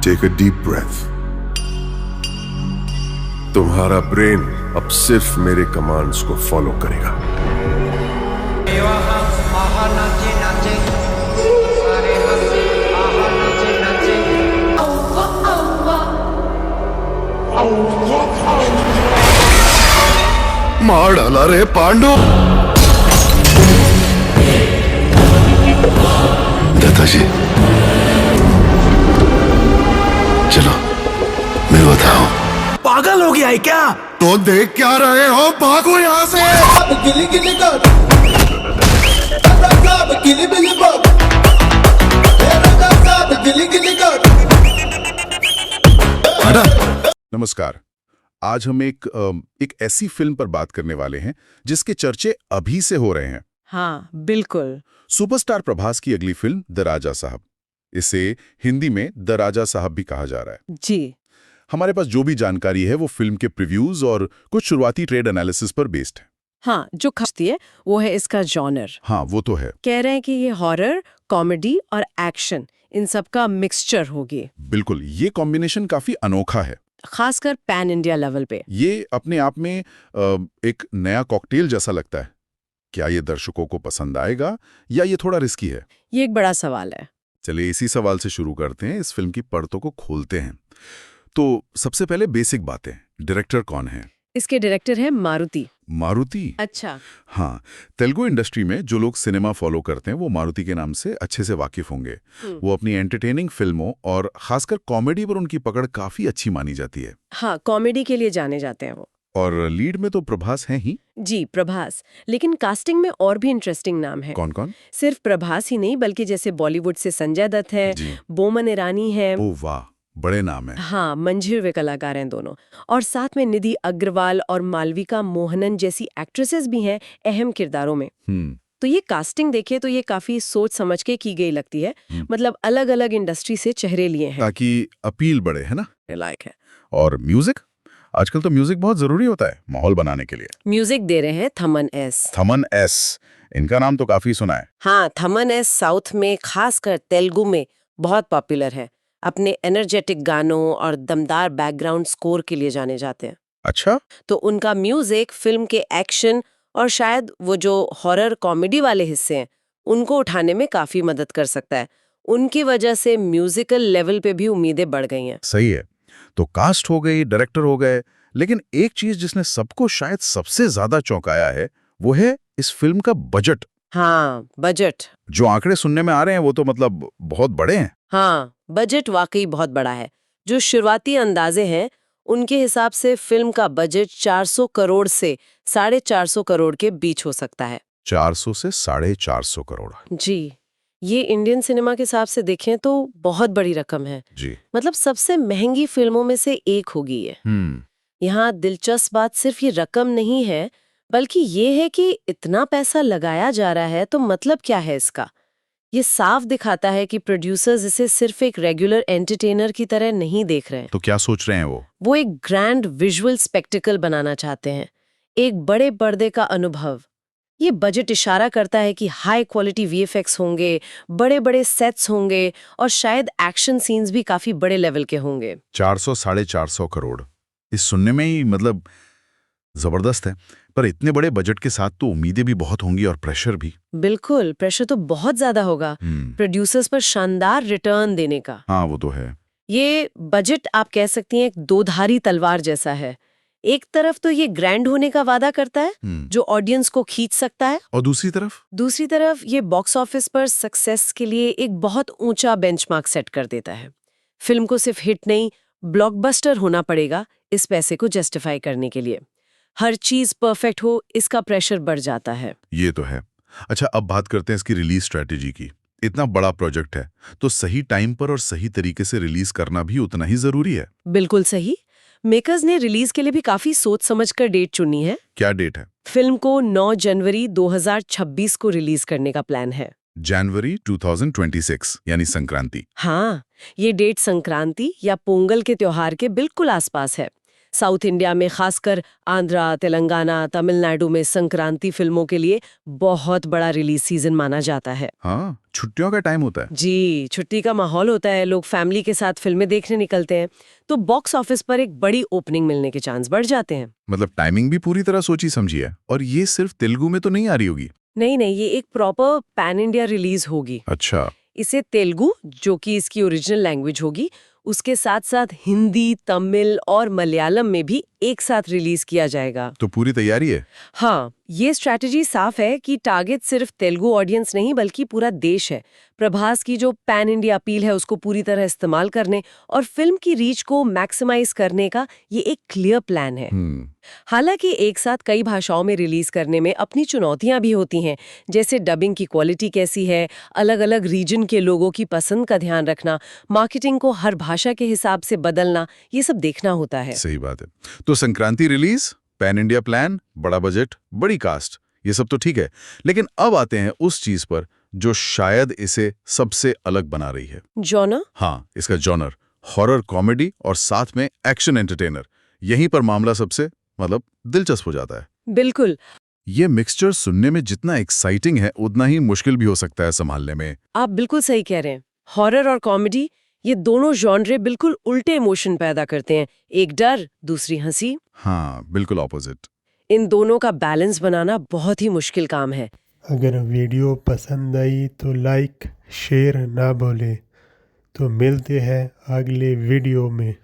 Take a deep breath. तुम्हारा brain अब सिर्फ मेरे कमांड्स को फॉलो करेगा। मार डाला रे पांडु। दादाजी चलो मैं बताऊं। पागल हो गया है क्या? तो देख क्या रहे हो, भागो यहाँ से। गिली गिली कर गिली बिली बग गिली गिली कर। नमस्कार। आज हम एक ऐसी फिल्म पर बात करने वाले हैं जिसके चर्चे अभी से हो रहे हैं। हाँ बिल्कुल। सुपरस्टार प्रभास की अगली फिल्म द राजा साहब, इसे हिंदी में द राजा साहब भी कहा जा रहा है जी। हमारे पास जो भी जानकारी है वो फिल्म के प्रीव्यूज और कुछ शुरुआती ट्रेड एनालिसिस पर बेस्ड है। हाँ, जो खाती है वो है इसका जॉनर। हाँ वो तो है। कह रहे हैं कि ये हॉरर, कॉमेडी और एक्शन इन सब का मिक्सचर होगी। बिल्कुल, ये कॉम्बिनेशन काफी अनोखा है, खासकर पैन इंडिया लेवल पे। ये अपने आप में एक नया कॉकटेल जैसा लगता है। क्या ये दर्शकों को पसंद आएगा या ये थोड़ा रिस्की है? ये एक बड़ा सवाल है। चलिए इसी सवाल से शुरू करते हैं, इस फिल्म की परतों को खोलते हैं। तो सबसे पहले बेसिक बातें, डायरेक्टर कौन है? इसके डायरेक्टर है मारुति। मारुति? अच्छा। हाँ, तेलुगु इंडस्ट्री में जो लोग सिनेमा फॉलो करते हैं वो मारुति के नाम से अच्छे से वाकिफ होंगे। वो अपनी एंटरटेनिंग फिल्मों और खासकर कॉमेडी पर उनकी पकड़ काफी अच्छी मानी जाती है। हाँ, कॉमेडी के लिए जाने जाते हैं वो। और लीड में तो प्रभास हैं ही। जी, प्रभास। लेकिन कास्टिंग में और भी इंटरेस्टिंग नाम है। कौन कौन? सिर्फ प्रभास ही नहीं, बल्कि जैसे बॉलीवुड से संजय दत्त है, बोमन ईरानी है। ओह वाह, बड़े नाम है। हाँ, मंझिर वे कलाकार हैं दोनों। और साथ में निधि अग्रवाल और मालविका मोहनन जैसी एक्ट्रेसेस भी हैं अहम किरदारों में। तो ये कास्टिंग देखे तो ये काफी सोच समझ के की गई लगती है। मतलब अलग अलग इंडस्ट्री से चेहरे लिए हैं ताकि अपील बढ़े, है ना? लायक है। और म्यूजिक, आजकल तो म्यूजिक बहुत जरूरी होता है माहौल बनाने के लिए। म्यूजिक दे रहे हैं थमन एस। थमन एस, इनका नाम तो काफी सुना है। हाँ, थमन एस साउथ में खासकर तेलुगु में बहुत पॉपुलर है। अपने एनर्जेटिक गानों और दमदार बैकग्राउंड स्कोर के लिए जाने जाते हैं। अच्छा। तो उनका म्यूजिक फिल्म के एक्शन और शायद वो जो हॉरर कॉमेडी वाले हिस्से हैं उनको उठाने में काफी मदद कर सकता है। उनकी वजह से म्यूजिकल लेवल पे भी उम्मीदें बढ़ गई हैं। सही है। तो कास्ट हो गई, डायरेक्टर हो गए, लेकिन एक चीज जिसने सबको शायद सबसे ज्यादा चौंकाया है वो है इस फिल्म का बजट। हाँ, बजट। जो आंकड़े सुनने में आ रहे हैं वो तो मतलब बहुत बड़े हैं। हाँ, बजट वाकई बहुत बड़ा है। जो शुरुआती अंदाजे हैं उनके हिसाब से फिल्म का बजट 400 करोड़ से 450 करोड़ के बीच हो सकता है। 400 से 450 करोड़। जी, ये इंडियन सिनेमा के हिसाब से देखें तो बहुत बड़ी रकम है। जी। मतलब सबसे महंगी फिल्मों में से एक होगी ये। यहाँ दिलचस्प बात सिर्फ ये रकम नहीं है, बल्कि ये है कि इतना पैसा लगाया जा रहा है तो मतलब क्या है इसका। ये साफ दिखाता है कि प्रोड्यूसर्स इसे सिर्फ एक रेगुलर एंटरटेनर की तरह नहीं देख रहे हैं। तो क्या सोच रहे हैं वो एक ग्रैंड विजुअल स्पेक्टिकल बनाना चाहते हैं, एक बड़े पर्दे का अनुभव। ये बजट इशारा करता है कि हाई क्वालिटी वीएफएक्स होंगे, बड़े बड़े सेट्स होंगे और शायद एक्शन सीन्स भी काफी बड़े लेवल के होंगे। 400 450 करोड़, इस सुनने में ही मतलब जबरदस्त है। पर इतने बड़े बजट के साथ तो उम्मीदें भी बहुत होंगी और प्रेशर भी। बिल्कुल, प्रेशर तो बहुत ज्यादा होगा प्रोड्यूसर्स पर शानदार रिटर्न देने का। हाँ वो तो है। ये बजट आप कह सकती हैं एक दोधारी तलवार जैसा है। एक तरफ तो ये ग्रैंड होने का वादा करता है जो ऑडियंस को खींच सकता है, और दूसरी तरफ ये बॉक्स ऑफिस पर सक्सेस के लिए एक बहुत ऊंचा बेंचमार्क सेट कर देता है। फिल्म को सिर्फ हिट नहीं, ब्लॉकबस्टर होना पड़ेगा इस पैसे को जस्टिफाई करने के लिए। हर चीज परफेक्ट हो, इसका प्रेशर बढ़ जाता है। ये तो है। अच्छा, अब बात करते हैं इसकी रिलीज स्ट्रेटेजी की। इतना बड़ा प्रोजेक्ट है तो सही टाइम पर और सही तरीके से रिलीज करना भी उतना ही जरूरी है। बिल्कुल सही। मेकर्स ने रिलीज के लिए भी काफी सोच समझकर डेट चुनी है। क्या डेट है? फिल्म को 9 जनवरी 2026 को रिलीज करने का प्लान है। जनवरी 2026 यानी संक्रांति। हाँ, ये डेट संक्रांति या पोंगल के त्योहार के बिल्कुल आसपास है। साउथ इंडिया में खासकर आंध्रा, तेलंगाना, तमिलनाडु में संक्रांति फिल्मों के लिए बहुत बड़ा रिलीज सीजन माना जाता है। हाँ, छुट्टियों का टाइम होता है। जी, छुट्टी का माहौल होता है, लोग फैमिली के साथ फिल्में देखने निकलते हैं, तो बॉक्स ऑफिस पर एक बड़ी ओपनिंग मिलने के चांस बढ़ जाते हैं। मतलब टाइमिंग भी पूरी तरह सोची समझी है। और ये सिर्फ तेलुगु में तो नहीं आ रही होगी? नहीं, ये एक प्रॉपर पैन इंडिया रिलीज होगी। अच्छा। इसे तेलुगु, जो कि इसकी ओरिजिनल लैंग्वेज होगी, उसके साथ साथ हिंदी, तमिल और मलयालम में भी एक साथ रिलीज किया जाएगा। तो पूरी तैयारी है? हाँ, ये स्ट्रैटेजी साफ है कि टारगेट सिर्फ तेलुगु ऑडियंस नहीं बल्कि पूरा देश है। प्रभास की जो पैन इंडिया अपील है उसको पूरी तरह इस्तेमाल करने और फिल्म की रीच को मैक्सिमाइज करने का ये एक क्लियर प्लान है। हालांकि एक साथ कई भाषाओं में रिलीज करने में अपनी चुनौतियां भी होती हैं, जैसे डबिंग की क्वालिटी कैसी है, अलग-अलग रीजन के लोगों की पसंद का ध्यान रखना, मार्केटिंग को हर भाषा के हिसाब से बदलना, ये सब देखना होता है। सही बात है। तो Sankranti release, pan India plan, बड़ा बजट, बड़ी कास्ट, ये सब तो ठीक है, लेकिन अब आते हैं उस चीज पर जो शायद इसे सबसे अलग बना रही है। जॉनर? हाँ, इसका जॉनर, हॉरर कॉमेडी और साथ में एक्शन एंटरटेनर। यहीं पर मामला सबसे दिलचस्प हो जाता है। बिल्कुल। ये मिक्सचर सुनने में जितना एक्साइटिंग है उतना ही मुश्किल भी हो सकता है संभालने में। आप बिल्कुल सही कह रहे हैं। हॉरर और कॉमेडी, ये दोनों जॉनरे बिल्कुल उल्टे इमोशन पैदा करते हैं, एक डर, दूसरी हंसी। हाँ, बिल्कुल ऑपोजिट। इन दोनों का बैलेंस बनाना बहुत ही मुश्किल काम है। अगर वीडियो पसंद आई तो लाइक शेयर ना भूलें। तो मिलते हैं अगले वीडियो में।